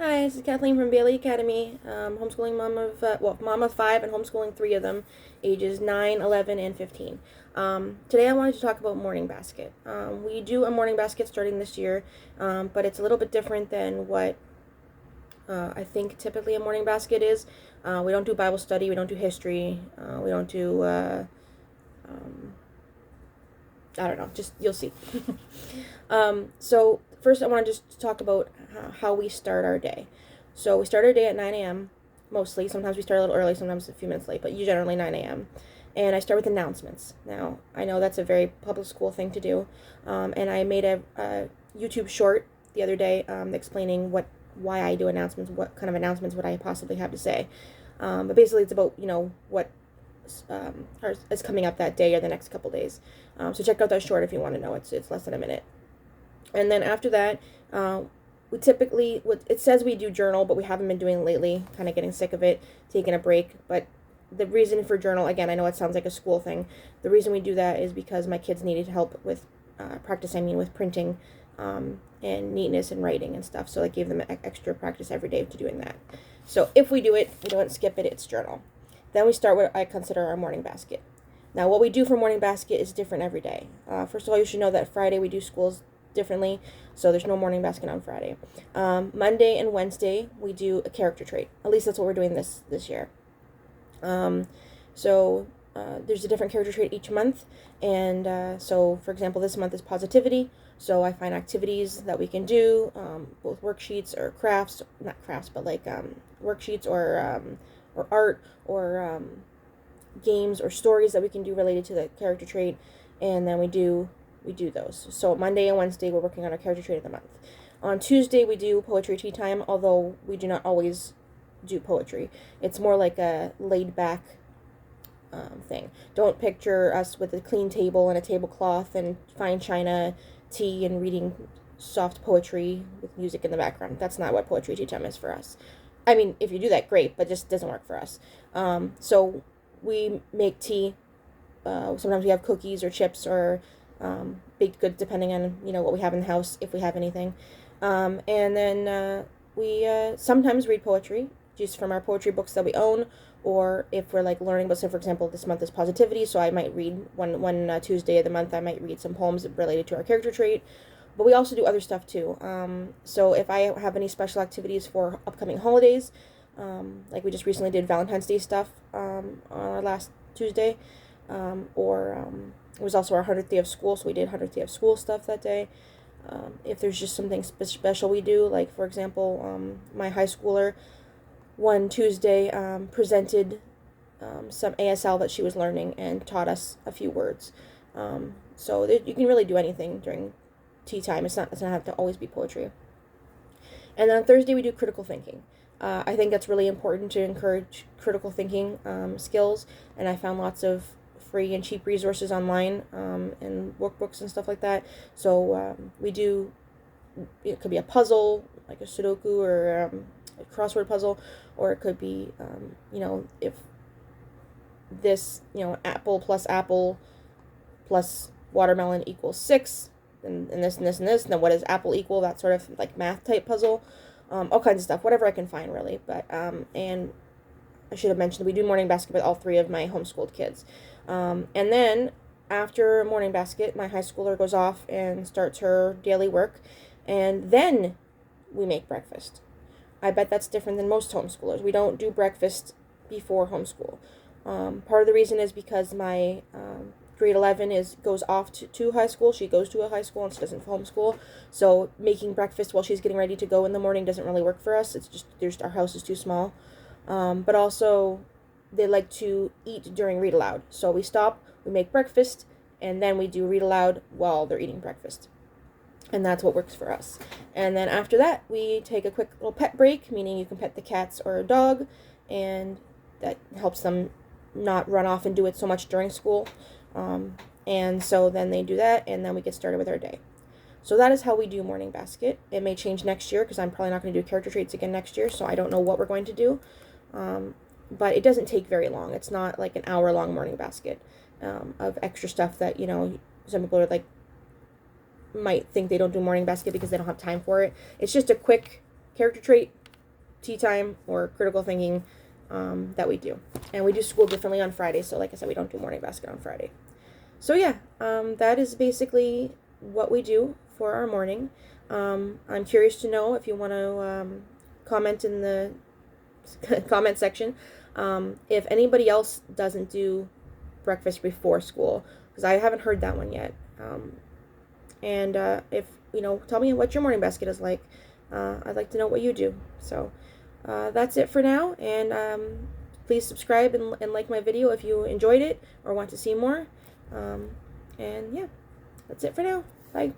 Hi, this is Kathleen from Bailey Academy, homeschooling mom of five and homeschooling three of them, ages 9, 11, and 15. Today I wanted to talk about morning basket. We do a morning basket starting this year, but it's a little bit different than what I think typically a morning basket is. We don't do Bible study, we don't do history, we don't do, um, I don't know, just you'll see. So first I want to just talk about how we start our day. So we start our day at 9 a.m. mostly. Sometimes we start a little early, sometimes a few minutes late, but generally 9 a.m. And I start with announcements. Now, I know that's a very public school thing to do, and I made a YouTube short the other day explaining why I do announcements, what kind of announcements would I possibly have to say. But basically it's about, what is coming up that day or the next couple days. So check out that short if you want to know. It's less than a minute. And then after that, we typically, it says we do journal, but we haven't been doing it lately, kind of getting sick of it, taking a break. But the reason for journal, again, I know it sounds like a school thing. The reason we do that is because my kids needed help with with printing and neatness and writing and stuff. So I gave them extra practice every day to doing that. So if we do it, we don't skip it, it's journal. Then we start what I consider our morning basket. Now, what we do for morning basket is different every day. First of all, you should know that Friday we do schools differently, so there's no morning basket on Friday. Monday and Wednesday we do a character trait. At least that's what we're doing this year. There's a different character trait each month, and so for example, this month is positivity. So I find activities that we can do, both worksheets or crafts, not crafts, but like worksheets or art or games or stories that we can do related to the character trait, and then we do those. So Monday and Wednesday we're working on our character trait of the month. On Tuesday we do poetry tea time, although we do not always do poetry. It's more like a laid back thing. Don't picture us with a clean table and a tablecloth and fine china tea and reading soft poetry with music in the background. That's not what poetry tea time is for us. I mean, if you do that, great, but just doesn't work for us. So we make tea. Sometimes we have cookies or chips or baked goods, depending on what we have in the house, if we have anything. And then we sometimes read poetry, just from our poetry books that we own, or if we're like learning. But so, for example, this month is positivity, so I might read one Tuesday of the month. I might read some poems related to our character trait. But we also do other stuff too. So if I have any special activities for upcoming holidays, like we just recently did Valentine's Day stuff on our last Tuesday, it was also our 100th day of school, so we did 100th day of school stuff that day. If there's just something special we do, like for example, my high schooler one Tuesday presented some ASL that she was learning and taught us a few words. So you can really do anything during tea time. It doesn't have to always be poetry. And then on Thursday we do critical thinking. I think that's really important to encourage critical thinking skills, and I found lots of free and cheap resources online and workbooks and stuff like that. So we do, it could be a puzzle, like a Sudoku or a crossword puzzle, or it could be, if this, apple plus watermelon equals 6, and this and this and this, and then what does apple equal, that sort of like math type puzzle, all kinds of stuff, whatever I can find really. But and I should have mentioned we do morning basket with all three of my homeschooled kids. And then after morning basket, my high schooler goes off and starts her daily work, and then we make breakfast. I bet that's different than most homeschoolers. We don't do breakfast before homeschool. Part of the reason is because my grade 11 goes off to high school. She goes to a high school and she doesn't homeschool. So making breakfast while she's getting ready to go in the morning doesn't really work for us. It's just our house is too small. But also they like to eat during read aloud. So we stop, we make breakfast, and then we do read aloud while they're eating breakfast. And that's what works for us. And then after that, we take a quick little pet break, meaning you can pet the cats or a dog, and that helps them not run off and do it so much during school. And so then they do that, and then we get started with our day. So that is how we do morning basket. It may change next year because I'm probably not going to do character traits again next year, so I don't know what we're going to do. But it doesn't take very long. It's not like an hour-long morning basket of extra stuff that, some people are like, might think they don't do morning basket because they don't have time for it. It's just a quick character trait, tea time or critical thinking that we do. And we do school differently on Friday. So like I said, we don't do morning basket on Friday. So yeah, that is basically what we do for our morning. I'm curious to know if you want to comment in the comment section if anybody else doesn't do breakfast before school, because I haven't heard that one yet. And if, tell me what your morning basket is like. I'd like to know what you do. So that's it for now, and please subscribe and like my video if you enjoyed it or want to see more. And yeah, that's it for now. Bye.